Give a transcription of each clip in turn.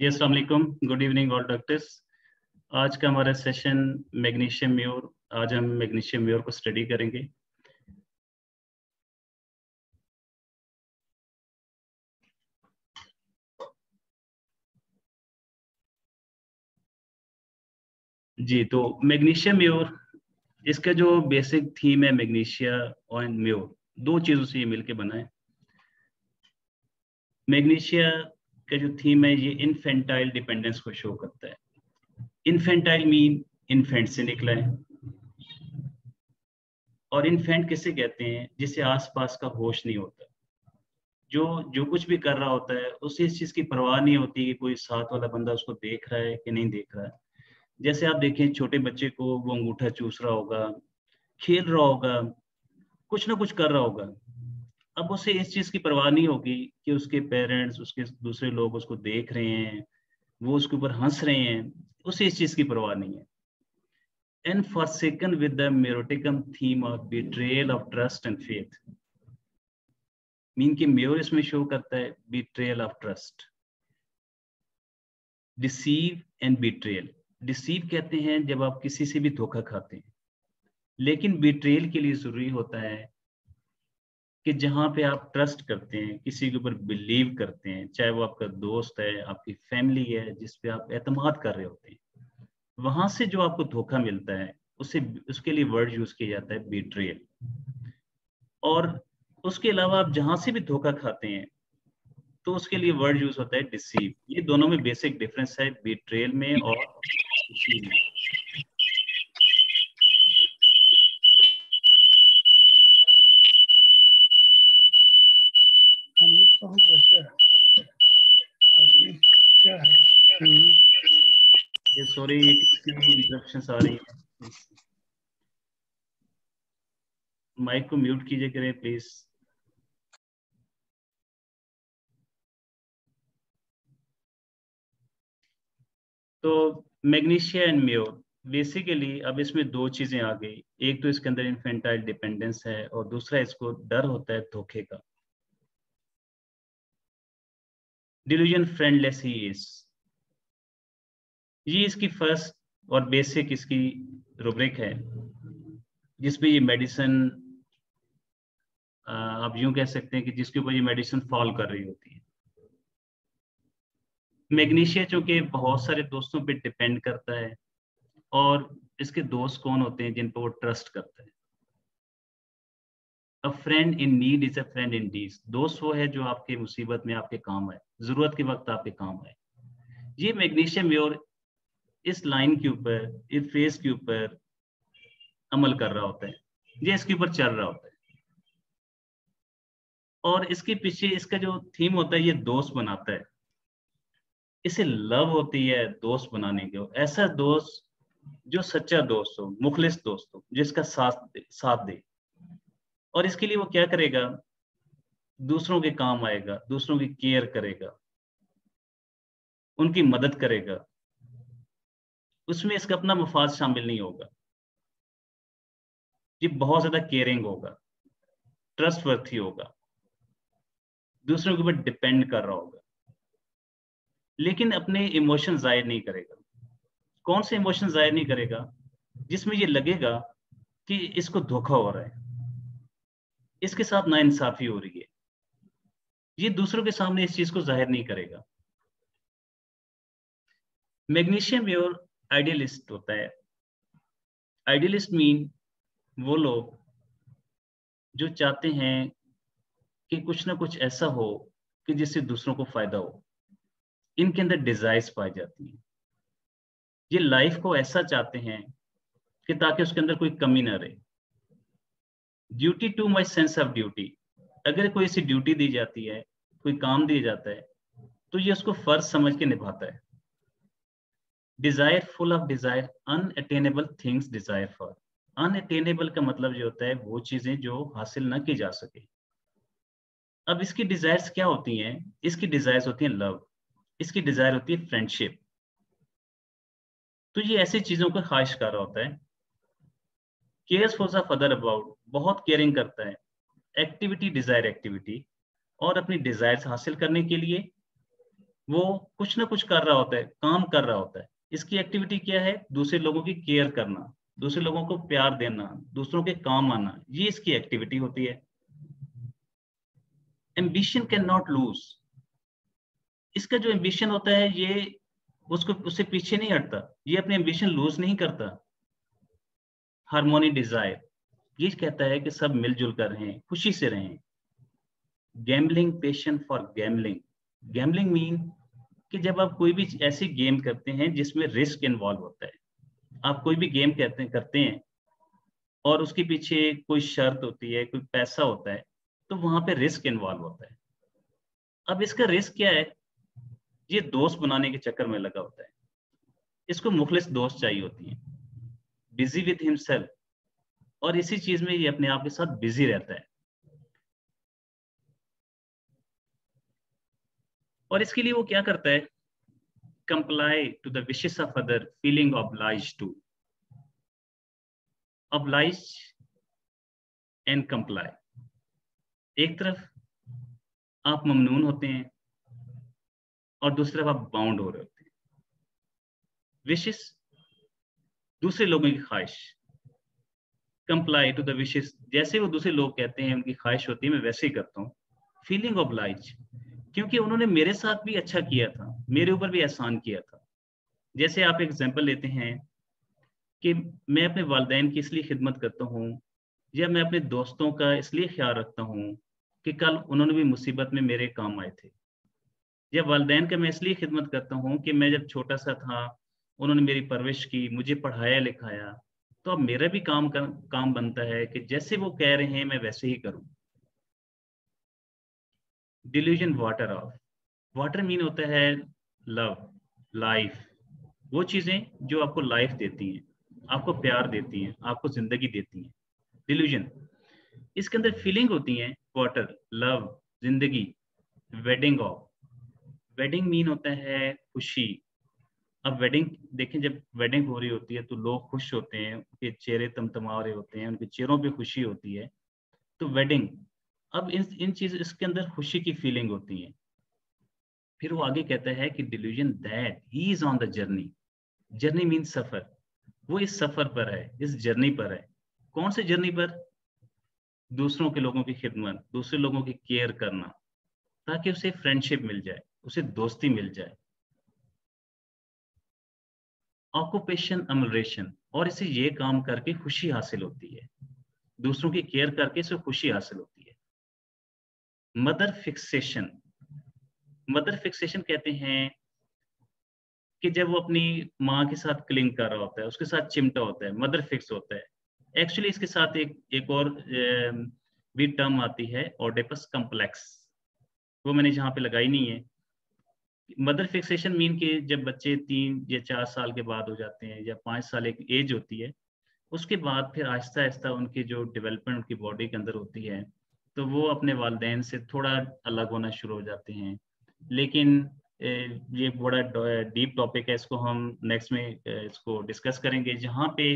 जी अस्सलाम वालेकुम, good evening all doctors. आज का हमारा सेशन मैग्नीशियम म्योर। आज हम मैग्नीशियम म्योर को स्टडी करेंगे। जी, तो मैग्नीशियम म्योर, इसका जो बेसिक थीम है मैग्नीशिया और म्योर, दो चीज़ों से ये मिलके बना है। मैग्नीशिया का जो थीम है ये इन्फेंटाइल डिपेंडेंस को शो करता है। इन्फेंटाइल मीन इन्फेंट से निकला है, और इन्फेंट किसे कहते हैं? जिसे आसपास का होश नहीं होता, जो जो कुछ भी कर रहा होता है उसे इस चीज की परवाह नहीं होती कि कोई साथ वाला बंदा उसको देख रहा है कि नहीं देख रहा है। जैसे आप देखें छोटे बच्चे को, वो अंगूठा चूस रहा होगा, खेल रहा होगा, कुछ ना कुछ कर रहा होगा। अब उसे इस चीज की परवाह नहीं होगी कि उसके पेरेंट्स, उसके दूसरे लोग उसको देख रहे हैं, वो उसके ऊपर हंस रहे हैं। उसे इस चीज की परवाह नहीं है। And forsaken with the meroticum theme of betrayal of trust and faith, mean कि म्योर इसमें शो करता है betrayal of trust, deceive and betrayal. Deceive कहते हैं जब आप किसी से भी धोखा खाते हैं, लेकिन बिट्रेयल के लिए जरूरी होता है कि जहां पे आप ट्रस्ट करते हैं, किसी के ऊपर बिलीव करते हैं, चाहे वो आपका दोस्त है, आपकी फैमिली है, जिस पे आप एतमाद कर रहे होते हैं, वहां से जो आपको धोखा मिलता है उसे, उसके लिए वर्ड यूज किया जाता है बिट्रेयल। और उसके अलावा आप जहां से भी धोखा खाते हैं तो उसके लिए वर्ड यूज होता है डिसीव। ये दोनों में बेसिक डिफरेंस है, बिट्रेयल में और डिसीव में। हम लोग कहाँ रहते हैं? अभी क्या है? ये सॉरी, ये किसकी इंटरप्शंस आ रही है? माइक को म्यूट कीजिए करें प्लीज। तो मैग्नीशिया एंड म्योर, बेसिकली अब इसमें दो चीजें आ गई। एक तो इसके अंदर इन्फेंटाइल डिपेंडेंस है, और दूसरा इसको डर होता है धोखे का। डिल्यूजन फ्रेंडलेस ही इज, ये इसकी फर्स्ट और बेसिक इसकी रूब्रिक है, जिसमें ये मेडिसिन, आप यूं कह सकते हैं कि जिसके ऊपर ये मेडिसिन फॉल कर रही होती है। मैग्नीशिया चूंकि बहुत सारे दोस्तों पे डिपेंड करता है, और इसके दोस्त कौन होते हैं? जिन पर वो ट्रस्ट करता है। A friend in need is a friend in deed. दोस्त वो है जो आपके मुसीबत में आपके काम आए, जरूरत के वक्त आपके काम आए। ये मैग्नीशियम म्योर इस लाइन के ऊपर, इस फेस के ऊपर अमल कर रहा होता है, ये इसके ऊपर चल रहा होता है। और इसके पीछे इसका जो थीम होता है, ये दोस्त बनाता है। इसे लव होती है दोस्त बनाने की, ऐसा दोस्त जो सच्चा दोस्त हो, मुखलिस दोस्त हो, जिसका साथ दे। और इसके लिए वो क्या करेगा? दूसरों के काम आएगा, दूसरों की केयर करेगा, उनकी मदद करेगा। उसमें इसका अपना मफाद शामिल नहीं होगा। ये बहुत ज्यादा केयरिंग होगा, ट्रस्टवर्थी होगा, दूसरों के ऊपर डिपेंड कर रहा होगा, लेकिन अपने इमोशन जाहिर नहीं करेगा। कौन से इमोशन जाहिर नहीं करेगा? जिसमें ये लगेगा कि इसको धोखा हो रहा है, इसके साथ नाइंसाफी हो रही है, ये दूसरों के सामने इस चीज को जाहिर नहीं करेगा। मैग्नीशियम म्योर आइडियलिस्ट होता है। आइडियलिस्ट मीन वो लोग जो चाहते हैं कि कुछ ना कुछ ऐसा हो कि जिससे दूसरों को फायदा हो। इनके अंदर डिजायर्स पाई जाती हैं। ये लाइफ को ऐसा चाहते हैं कि ताकि उसके अंदर कोई कमी ना रहे। Duty to my sense of duty, अगर कोई ऐसी ड्यूटी दी जाती है, कोई काम दिया जाता है, तो ये उसको फर्ज समझ के निभाता है। Desire, full of desire, unattainable things desire for. Unattainable का मतलब जो होता है वो चीजें जो हासिल ना की जा सके। अब इसकी डिजायर्स क्या होती हैं? इसकी डिजायर्स होती हैं लव, इसकी डिजायर होती है फ्रेंडशिप। तो ये ऐसी चीजों को ख्वाहिश कर रहा होता है। Cares for the further about, बहुत केयरिंग करता है। एक्टिविटी, डिजायर एक्टिविटी, और अपनी डिजायर्स हासिल करने के लिए वो कुछ ना कुछ कर रहा होता है, काम कर रहा होता है। इसकी एक्टिविटी क्या है? दूसरे लोगों की केयर करना, दूसरे लोगों को प्यार देना, दूसरों के काम आना, ये इसकी एक्टिविटी होती है। Ambition can not lose. इसका जो एम्बिशन होता है ये उससे पीछे नहीं हटता, ये अपने एम्बिशन लूज नहीं करता। हार्मोनी डिजायर, ये कहता है कि सब मिलजुल कर रहें, खुशी से रहें। Gambling passion for gambling. Gambling mean कि जब आप कोई भी ऐसी गेम करते हैं जिसमें रिस्क इन्वॉल्व होता है, आप कोई भी गेम करते हैं और उसके पीछे कोई शर्त होती है, कोई पैसा होता है, तो वहां पे रिस्क इन्वॉल्व होता है। अब इसका रिस्क क्या है? ये दोस्त बनाने के चक्कर में लगा होता है। इसको मुखलिस दोस्त चाहिए होती हैं, बिजी विद हिमसेल्फ, और इसी चीज में ये अपने आप के साथ बिजी रहता है। और इसके लिए वो क्या करता है? Comply to the wishes of other, feeling oblige to. Oblige and comply. एक तरफ आप ममनून होते हैं और दूसरी तरफ आप बाउंड हो रहे होते हैं। विशेस, दूसरे लोगों की ख्वाहिश। कंप्लाई टू द विशेस, जैसे वो दूसरे लोग कहते हैं, उनकी ख्वाहिश होती है, मैं वैसे ही करता हूँ। फीलिंग ऑब्लाइज, क्योंकि उन्होंने मेरे साथ भी अच्छा किया था, मेरे ऊपर भी एहसान किया था। जैसे आप एग्जाम्पल लेते हैं कि मैं अपने वालिदैन की इसलिए खिदमत करता हूँ, या मैं अपने दोस्तों का इसलिए ख्याल रखता हूँ कि कल उन्होंने भी मुसीबत में मेरे काम आए थे। या वालिदैन का मैं इसलिए खिदमत करता हूँ कि मैं जब छोटा सा था उन्होंने मेरी परवरिश की, मुझे पढ़ाया लिखाया, तो अब मेरा भी काम बनता है कि जैसे वो कह रहे हैं मैं वैसे ही करूँ। Delusion water of. Water mean होता है लव, लाइफ, वो चीजें जो आपको लाइफ देती हैं, आपको प्यार देती हैं, आपको जिंदगी देती हैं। डिल्यूजन, इसके अंदर फीलिंग होती हैं, वाटर, लव, जिंदगी। वेडिंग ऑफ, वेडिंग मीन होता है खुशी। अब वेडिंग देखें, जब वेडिंग हो रही होती है तो लोग खुश होते हैं, उनके चेहरे तमतमा रहे होते हैं, उनके चेहरों पे खुशी होती है, तो वेडिंग। अब इन चीज, इसके अंदर खुशी की फीलिंग होती है। फिर वो आगे कहता है कि delusion that he is on the journey. Journey mean सफर, वो इस सफर पर है, इस जर्नी पर है। कौन से जर्नी पर? दूसरों के लोगों की खिदमत, दूसरे लोगों की केयर करना, ताकि उसे फ्रेंडशिप मिल जाए, उसे दोस्ती मिल जाए। ऑक्यूपेशन अमलरेशन, और इसे ये काम करके खुशी हासिल होती है, दूसरों की केयर करके इसे खुशी हासिल होती है। मदर फिक्सेशन, मदर फिक्सेशन कहते हैं कि जब वो अपनी माँ के साथ क्लिंग कर रहा होता है, उसके साथ चिमटा होता है, मदर फिक्स होता है। एक्चुअली इसके साथ एक और भी टर्म आती है, ओडेपस कम्प्लेक्स, वो मैंने यहाँ पे लगाई नहीं है। मदर फिक्सेशन मीन कि जब बच्चे 3 या 4 साल के बाद हो जाते हैं, या 5 साल एक एज होती है, उसके बाद फिर आहिस्ता आहिस्ता उनकी जो डेवलपमेंट उनकी बॉडी के अंदर होती है, तो वो अपने वालिदैन से थोड़ा अलग होना शुरू हो जाते हैं। लेकिन ये बड़ा डीप टॉपिक है, इसको हम नेक्स्ट में इसको डिस्कस करेंगे। जहाँ पे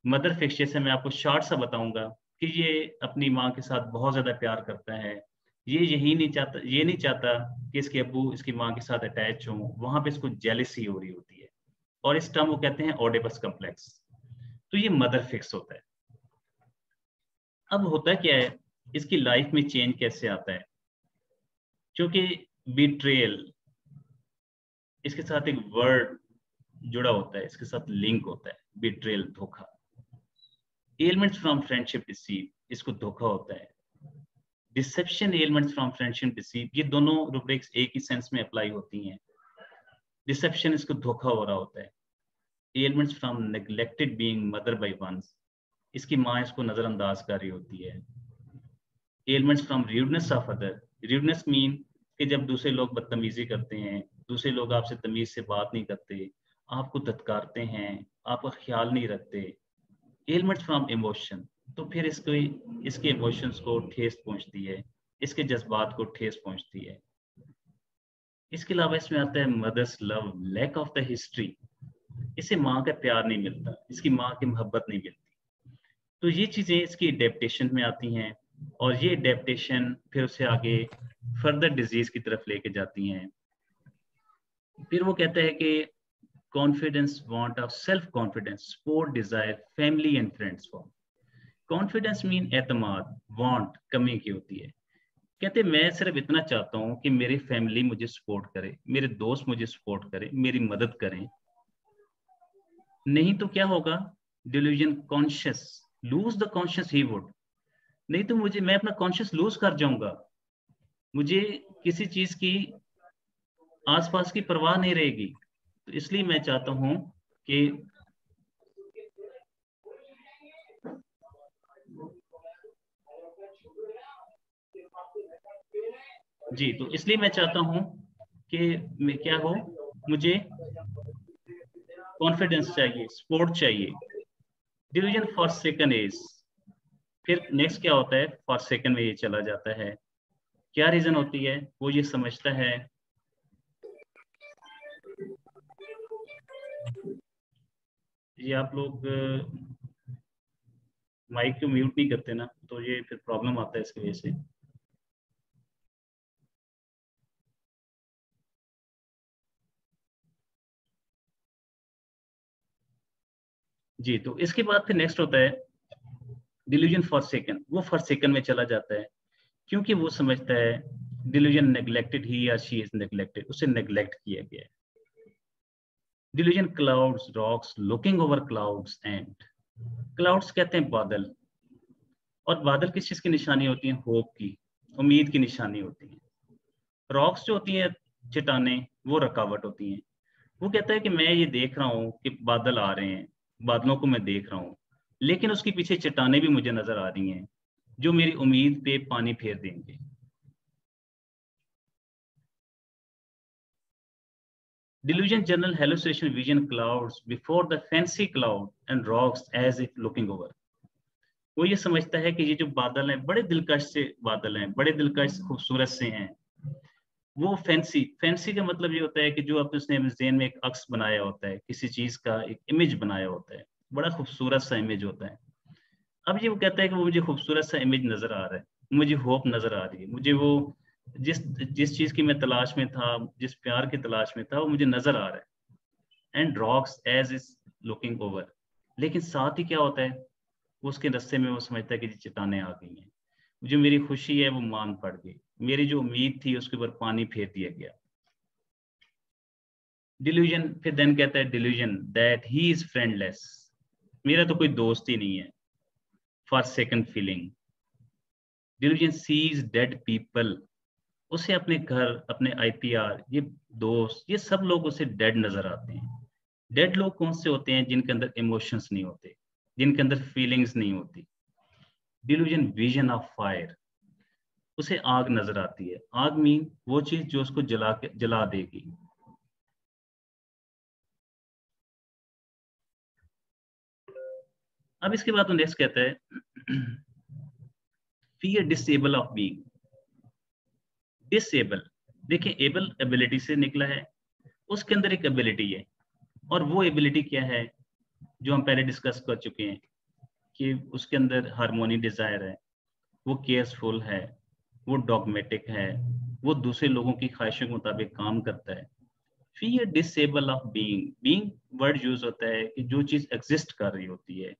मदर फिक्सेशन मैं आपको शॉर्ट सा बताऊंगा कि ये अपनी माँ के साथ बहुत ज्यादा प्यार करता है। ये नहीं चाहता कि इसके अब्बू इसकी माँ के साथ अटैच हों, वहां पे इसको जेलिसी हो रही होती है, और इस टर्म वो कहते हैं ओडेपस कम्प्लेक्स। तो ये मदर फिक्स होता है। अब होता क्या है, इसकी लाइफ में चेंज कैसे आता है? क्योंकि बिट्रेयल, इसके साथ एक वर्ड जुड़ा होता है, इसके साथ लिंक होता है, बिट्रेयल, धोखा। एलिमेंट्स फ्रॉम फ्रेंडशिप डिसीव, इसको धोखा होता है। Deception, elements from friendship deceive, ये दोनों रूब्रिक्स एक ही सेंस में अप्लाई होती हैं। डिसेप्शन, इसको धोखा हो रहा होता है। Elements from neglected being mother by one's, इसकी माँ इसको नजरअंदाज कर रही होती है। Elements from rudeness of other, rudeness mean कि जब दूसरे लोग बदतमीजी करते हैं, दूसरे लोग आपसे तमीज से बात नहीं करते, आपको धत्कारते हैं, आपका ख्याल नहीं रखते। एलिमेंट्स फ्रॉम इमोशन, तो फिर इसके इमोशंस को ठेस पहुंचती है, इसके जज्बात को ठेस पहुंचती है। इसके अलावा इसमें आता है mother's love, lack of the history, इसे माँ का प्यार नहीं मिलता, इसकी माँ की मोहब्बत नहीं मिलती। तो ये चीजें इसकी एडेप्टेशन में आती हैं, और ये एडेप्टेशन फिर उसे आगे फर्दर डिजीज की तरफ लेके जाती हैं। फिर वो कहता है कि confidence, want of self confidence, support, desire, family and friends for. Confidence mean एतमाद, वांट कमी की होती है। कहते मैं सिर्फ इतना चाहता हूं कि मेरी फैमिली मुझे सपोर्ट करे, मेरे दोस्त मुझे सपोर्ट करे, मेरी मदद करें। नहीं तो क्या होगा, delusion conscious, lose the conscious he would. नहीं तो मुझे, मैं अपना कॉन्शियस लूज कर जाऊंगा, मुझे किसी चीज की आसपास की परवाह नहीं रहेगी। तो इसलिए मैं चाहता हूं कि जी, तो इसलिए मैं चाहता हूं कि मैं क्या हो, मुझे कॉन्फिडेंस चाहिए, सपोर्ट चाहिए। डिवीजन फॉर सेकंड इज, फिर नेक्स्ट क्या होता है, फॉर सेकंड में ये चला जाता है। क्या रीजन होती है, वो ये समझता है, ये आप लोग माइक को म्यूट नहीं करते ना, तो ये फिर प्रॉब्लम आता है इसकी वजह से। जी, तो इसके बाद फिर नेक्स्ट होता है डिल्यूजन फॉर सेकंड। वो फॉर सेकंड में चला जाता है क्योंकि वो समझता है डिल्यूजन नेग्लेक्टेड, ही या शी इज नेग्लेक्टेड, उसे नेग्लेक्ट किया गया है। Delusion clouds, rocks, looking over clouds and, clouds कहते हैं बादल, और बादल किस चीज की निशानी होती है, होप की, उम्मीद की निशानी होती है। रॉक्स जो होती है, चट्टाने, वो रुकावट होती हैं। वो कहता है कि मैं ये देख रहा हूँ कि बादल आ रहे हैं, बादलों को मैं देख रहा हूँ, लेकिन उसके पीछे चट्टाने भी मुझे नजर आ रही हैं जो मेरी उम्मीद पे पानी फेर देंगे। Delusion general hallucination vision clouds before the fancy cloud and rocks as if looking over। वो ये समझता है कि ये जो बादल हैं बड़े दिलकश से बादल हैं, बड़े दिलकश खूबसूरत से हैं। वो फैंसी, फैंसी का मतलब ये होता है कि जो आपने उसने ज़हन में एक अक्स बनाया होता है, किसी चीज का एक इमेज बनाया होता है, बड़ा खूबसूरत सा इमेज होता है। अब ये वो कहता है कि वो मुझे खूबसूरत सा इमेज नजर आ रहा है, मुझे होप नजर आ रही है, मुझे वो जिस जिस चीज की मैं तलाश में था, जिस प्यार की तलाश में था, वो मुझे नजर आ रहा है। And rocks edge is looking over, लेकिन साथ ही क्या होता है, उसके रास्ते में वो समझता है कि चट्टाने आ गई हैं, जो मेरी खुशी है वो मान पड़ गई, मेरी जो उम्मीद थी उसके ऊपर पानी फेर दिया गया। डिल्यूजन फिर देन कहता है delusion that he is friendless, मेरा तो कोई दोस्त ही नहीं है। For second feeling, delusion sees dead people, उसे अपने घर, अपने आईपीआर, ये दोस्त, ये सब लोग उसे डेड नजर आते हैं। डेड लोग कौन से होते हैं, जिनके अंदर इमोशंस नहीं होते, जिनके अंदर फीलिंग्स नहीं होती। डिल्यूजन विजन ऑफ फायर, उसे आग नजर आती है। आग मीन वो चीज जो उसको जला देगी। अब इसके बाद वो नेक्स्ट कहता है fear disable of being. Disable, देखिए एबल एबिलिटी से निकला है, उसके अंदर एक एबिलिटी है, और वो एबिलिटी क्या है जो हम पहले डिस्कस कर चुके हैं, कि उसके अंदर हार्मोनी डिजायर है, वो केयरफुल है, वो डॉगमेटिक है, वो दूसरे लोगों की ख्वाहिशों के मुताबिक काम करता है। Fear disable of being, being word use होता है कि जो चीज एग्जिस्ट कर रही होती है।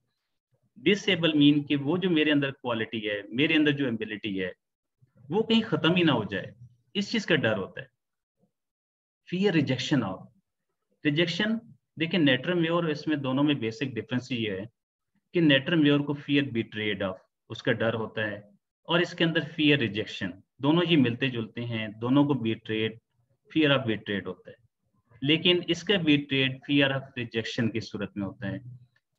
डिसेबल मीन कि वो जो मेरे अंदर क्वालिटी है, मेरे अंदर जो एबिलिटी है, वो कहीं खत्म ही ना हो जाए, इस चीज का डर होता है। फियर रिजेक्शन ऑफ, रिजेक्शन, देखिए नेटर म्योर, इसमें दोनों में बेसिक डिफरेंस ये है कि नेटर म्योर को फियर बिट्रेड ऑफ, उसका डर होता है, और इसके अंदर फियर रिजेक्शन, दोनों ही मिलते जुलते हैं, दोनों को बिट्रेड, फियर ऑफ बिट्रेड होता है। लेकिन इसका बिट्रेड फियर ऑफ रिजेक्शन की सूरत में होता है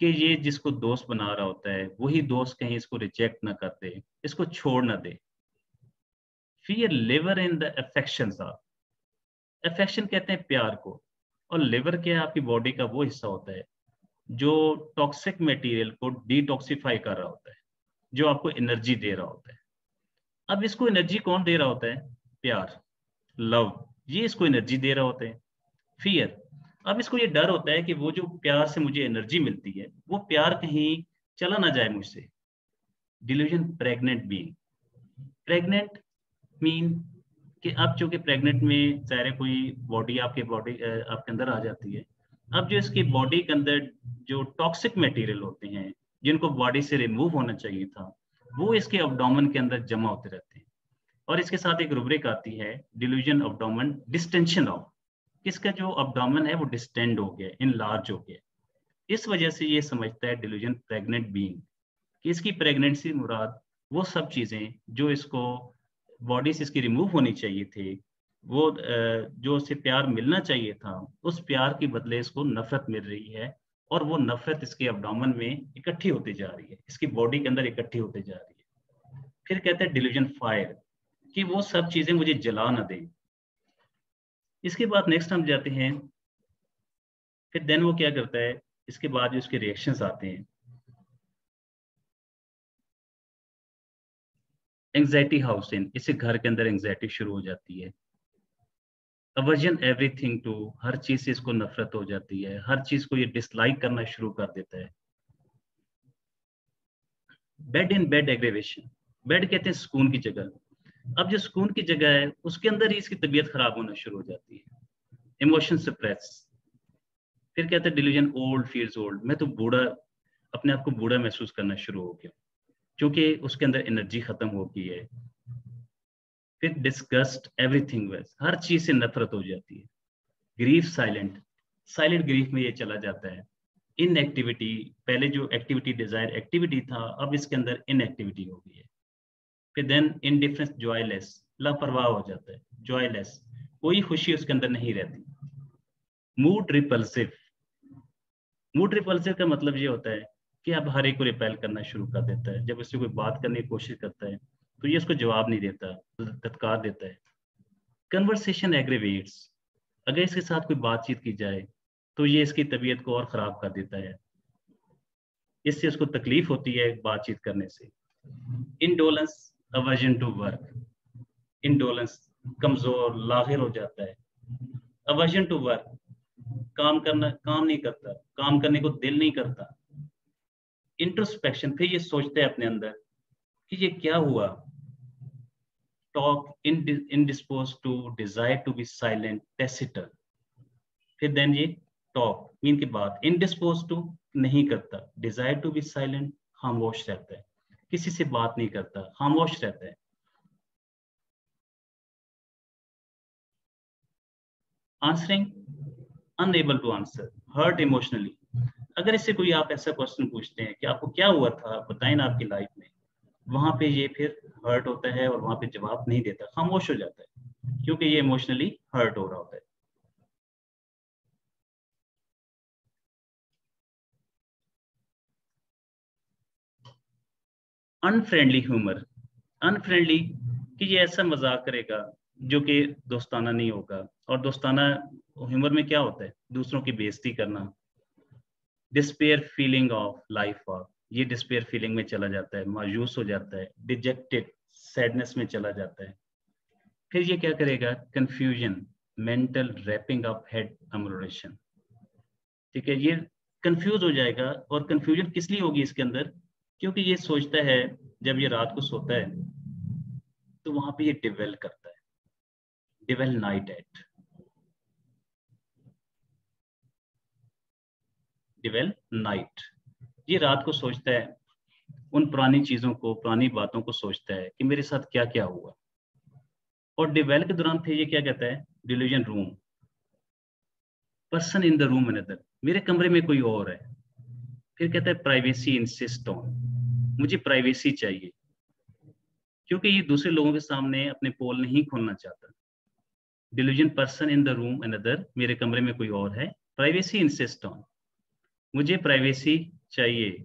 कि ये जिसको दोस्त बना रहा होता है वही दोस्त कहीं इसको रिजेक्ट ना कर दे, इसको छोड़ ना दे। Fear liver in the affection of, affection कहते हैं प्यार को, और लिवर क्या है, आपकी बॉडी का वो हिस्सा होता है जो टॉक्सिक मटेरियल को डिटॉक्सिफाई कर रहा होता है, जो आपको एनर्जी दे रहा होता है। अब इसको एनर्जी कौन दे रहा होता है, प्यार, लव, ये इसको एनर्जी दे रहा होता है। फियर, अब इसको ये डर होता है कि वो जो प्यार से मुझे एनर्जी मिलती है, वो प्यार कहीं चला ना जाए मुझसे। Delusion pregnant being, pregnant mean कि अब चूंकि प्रेग्नेंट में चाहे कोई बॉडी आपके अंदर आ जाती है, अब जो इसकी बॉडी के अंदर जो टॉक्सिक मटेरियल होते हैं जिनको बॉडी से रिमूव होना चाहिए था, वो इसके अब्डोमेन के अंदर जमा होते रहते हैं। और इसके साथ एक रुब्रिक आती है, डिल्यूजन अब्डोमेन डिस्टेंशन ऑफ, इसका जो अब्डोमेन है वो डिस्टेंड हो गया, इनलार्ज हो गया। इस वजह से ये समझता है डिल्यूजन प्रेग्नेंट बीइंग कि इसकी प्रेगनेंसी मुराद वो सब चीजें जो इसको बॉडी से इसकी रिमूव होनी चाहिए थे, वो जो उसे प्यार मिलना चाहिए था, उस प्यार के बदले इसको नफरत मिल रही है, और वो नफरत इसके अब्डोमेन में इकट्ठी होती जा रही है, इसकी बॉडी के अंदर इकट्ठी होती जा रही है। फिर कहते हैं डिल्यूजन फायर, कि वो सब चीजें मुझे जला ना दें। इसके बाद नेक्स्ट हम जाते हैं, फिर देन वो क्या करता है, इसके बाद जो उसके रिएक्शंस आते हैं, एंग्जाइटी हाउसिंग, इससे घर के अंदर एंग्जाइटी शुरू हो जाती है। अवर्जन एवरीथिंग टू, हर चीज से इसको नफरत हो जाती है, हर चीज को ये डिसलाइक करना शुरू कर देता है। Bed in bed aggravation, bed कहते हैं सुकून की जगह, अब जो सुकून की जगह है उसके अंदर ही इसकी तबीयत खराब होना शुरू हो जाती है। इमोशन सप्रेस, फिर कहते हैं डिल्यूजन ओल्ड फील्स ओल्ड, मैं तो बूढ़ा, अपने आप को बूढ़ा महसूस करना शुरू हो गया क्योंकि उसके अंदर एनर्जी खत्म हो गई है। फिर डिस्गस्ट एवरीथिंग वेल्स, हर चीज से नफरत हो जाती है। ग्रीफ साइलेंट, साइलेंट ग्रीफ में ये चला जाता है। इनएक्टिविटी, पहले जो एक्टिविटी डिजायर एक्टिविटी था, अब इसके अंदर इनएक्टिविटी हो गई है। फिर देन इनडिफरेंस जॉयलेस, लापरवाह हो जाता है, जॉयलेस, कोई खुशी उसके अंदर नहीं रहती। मूड रिपल्सिव, मूड रिपल्सिव का मतलब ये होता है कि अब हर एक को रिपेल करना शुरू कर देता है। जब उससे कोई बात करने की कोशिश करता है तो ये उसको जवाब नहीं देता, धत्कार देता है। कन्वर्सेशन एग्रीवेट्स, अगर इसके साथ कोई बातचीत की जाए तो ये इसकी तबीयत को और खराब कर देता है, इससे उसको तकलीफ होती है बातचीत करने से। Indolence, aversion to work, indolence, कमजोर, लाहिर हो जाता है। अवर्जन टू वर्क, काम नहीं करता, काम करने को दिल नहीं करता। इंट्रोस्पेक्शन, फिर ये सोचते हैं अपने अंदर कि ये क्या हुआ। Talk, indispose to, desire to be silent, taciturn. फिर देन ये टॉक मीन की बात, इंडिस्पोज टू, नहीं करता, डिजायर टू बी साइलेंट, खामोश रहता है, किसी से बात नहीं करता, खामोश रहता है। Answering, unable to answer, hurt emotionally, अगर इससे कोई आप ऐसा क्वेश्चन पूछते हैं कि आपको क्या हुआ था बताएं ना आपकी लाइफ में, वहां पे ये फिर हर्ट होता है और वहां पे जवाब नहीं देता, खामोश हो जाता है क्योंकि ये इमोशनली हर्ट हो रहा होता है। अनफ्रेंडली ह्यूमर, अनफ्रेंडली कि ये ऐसा मजाक करेगा जो कि दोस्ताना नहीं होगा, और दोस्ताना ह्यूमर में क्या होता है, दूसरों की बेइज्जती करना। Despair feeling of life of, ये डिस्पेयर फीलिंग में चला जाता है, मायूस हो जाता है। डिजेक्टेड, सैडनेस में चला जाता है। फिर ये क्या करेगा, confusion, mental wrapping up head amoration, ठीक है, ये कंफ्यूज हो जाएगा। और कंफ्यूजन किस लिए होगी इसके अंदर, क्योंकि ये सोचता है जब ये रात को सोता है तो वहां पे ये डिवेल करता है, डिवेल नाइट एट, डिवेल नाइट, ये रात को सोचता है, उन पुरानी चीजों को, पुरानी बातों को सोचता है कि मेरे साथ क्या क्या हुआ। और डिवेल के दौरान फिर ये क्या कहता है, delusion room, person in the room another, मेरे कमरे में कोई और है। फिर कहता है प्राइवेसी इंसिस्ट ऑन, मुझे प्राइवेसी चाहिए, क्योंकि ये दूसरे लोगों के सामने अपने पोल नहीं खोलना चाहता। Delusion, person in the room another, मेरे कमरे में कोई और है। प्राइवेसी इंसिस्ट ऑन, मुझे प्राइवेसी चाहिए।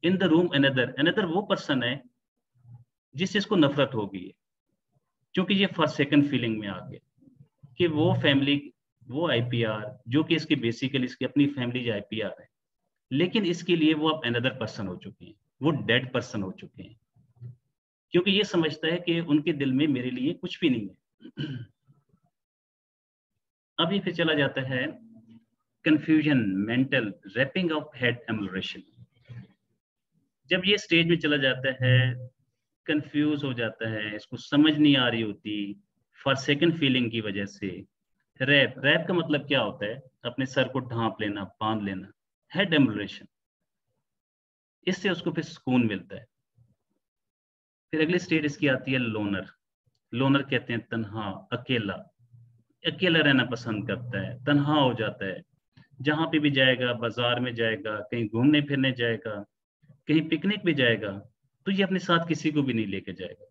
In the room another, another वो पर्सन है जिससे इसको नफरत हो गई है, क्योंकि ये फॉरसेकन फीलिंग में आ गया कि वो फैमिली, वो आईपीआर जो कि इसकी बेसिकली इसकी अपनी फैमिली जो आईपीआर है, लेकिन इसके लिए वो अब अनदर पर्सन हो चुके हैं, वो डेड पर्सन हो चुके हैं, क्योंकि ये समझता है कि उनके दिल में मेरे लिए कुछ भी नहीं है। अब ये फिर चला जाता है confusion, mental wrapping of head emoration, जब ये स्टेज में चला जाता है कंफ्यूज हो जाता है, इसको समझ नहीं आ रही होती फॉर सेकंड फीलिंग की वजह से। रैप, रैप का मतलब क्या होता है? अपने सर को ढांप लेना, बांध लेना, हेड एम्बुलेशन। इससे उसको फिर सुकून मिलता है। फिर अगली स्टेट इसकी आती है लोनर। लोनर कहते हैं तन्हा, अकेला। अकेला रहना पसंद करता है, तन्हा हो जाता है। जहां पे भी जाएगा, बाजार में जाएगा, कहीं घूमने फिरने जाएगा, कहीं पिकनिक भी जाएगा, तो ये अपने साथ किसी को भी नहीं लेके जाएगा,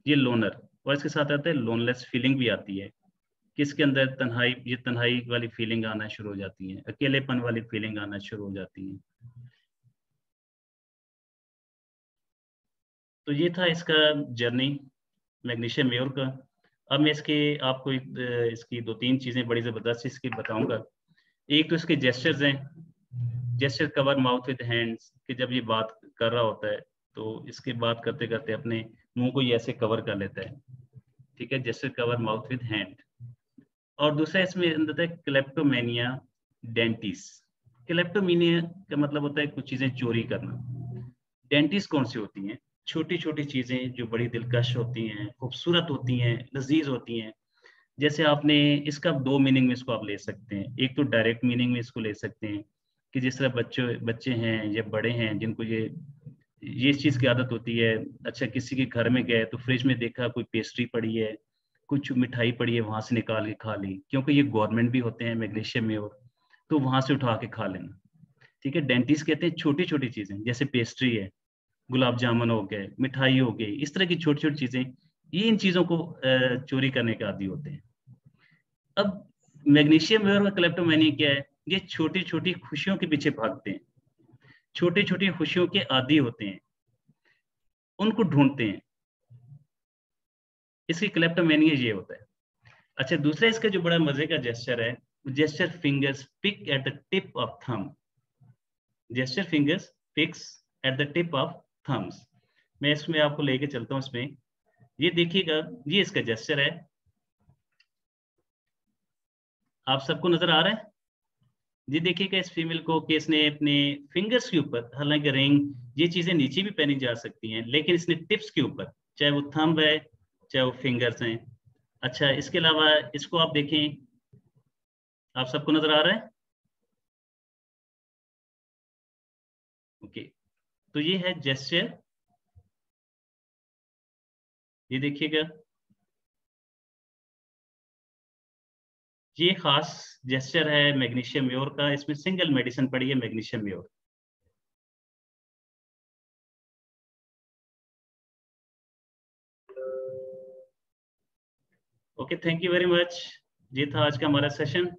ये लोनर। और इसके साथ आता है लोनलेस फीलिंग भी आती है, कि इसके अंदर तन्हाई, ये तन्हाई वाली फीलिंग आना शुरू हो जाती है, अकेलेपन वाली फीलिंग आना शुरू हो जाती है। तो ये था इसका जर्नी मैग्नीशियम मेयोर का। अब मैं इसके आपको इसकी दो तीन चीजें बड़ी जबरदस्त इसकी बताऊंगा। एक तो इसके जेस्चर्स हैं, gesture cover mouth with hands, कि जब ये बात कर रहा होता है तो इसके बात करते करते अपने मुंह को ये ऐसे कवर कर लेता है, ठीक है, gesture cover mouth with hand. और दूसरा इसमें अंदर है क्लेप्टोमेनिया डेंटिस। क्लेप्टोमेनिया का मतलब होता है कुछ चीजें चोरी करना। डेंटिस कौन सी होती हैं? छोटी छोटी चीजें जो बड़ी दिलकश होती हैं, खूबसूरत होती हैं, लजीज होती हैं। जैसे आपने इसका दो मीनिंग में इसको आप ले सकते हैं। एक तो डायरेक्ट मीनिंग में इसको ले सकते हैं कि जिस तरह बच्चे बच्चे हैं या बड़े हैं जिनको ये इस चीज की आदत होती है। अच्छा, किसी के घर में गए तो फ्रिज में देखा कोई पेस्ट्री पड़ी है, कुछ मिठाई पड़ी है, वहां से निकाल के खा ली, क्योंकि ये गवर्नमेंट भी होते हैं मैग्नीशियम में, और तो वहां से उठा के खा लेना। ठीक है, डेंटिस्ट कहते हैं छोटी छोटी चीजें, जैसे पेस्ट्री है, गुलाब जामुन हो गए, मिठाई हो गई, इस तरह की छोटी छोटी चीजें, ये इन चीजों को चोरी करने के आदी होते हैं। अब मैग्नीशियम वेयर का क्लेप्टोमेनिया क्या है? ये छोटी छोटी खुशियों के पीछे भागते हैं, छोटी छोटी खुशियों के आदी होते हैं, उनको ढूंढते हैं। इसकी क्लेप्टोमेनिया ये होता है। अच्छा, दूसरा इसका जो बड़ा मजे का जेस्चर है, gesture fingers pick at the tip of thumb. Gesture fingers picks at the tip of thumbs. मैं इसमें आपको लेके चलता हूँ इसमें। ये देखिएगा, ये इसका जेस्चर है। आप सबको नजर आ रहा है? ये देखिएगा इस फीमेल को कि इसने अपने फिंगर्स के ऊपर, हालांकि रिंग ये चीजें नीचे भी पहनी जा सकती हैं, लेकिन इसने टिप्स के ऊपर, चाहे वो थंब है चाहे वो फिंगर्स हैं। अच्छा, इसके अलावा इसको आप देखें, आप सबको नजर आ रहा है? ओके, तो ये है जेस्चर, ये देखिएगा, ये खास जेस्चर है मैग्नीशियम म्योर का। इसमें सिंगल मेडिसिन पड़ी है, magnesium more. Okay, thank you very much. ये था आज का हमारा सेशन।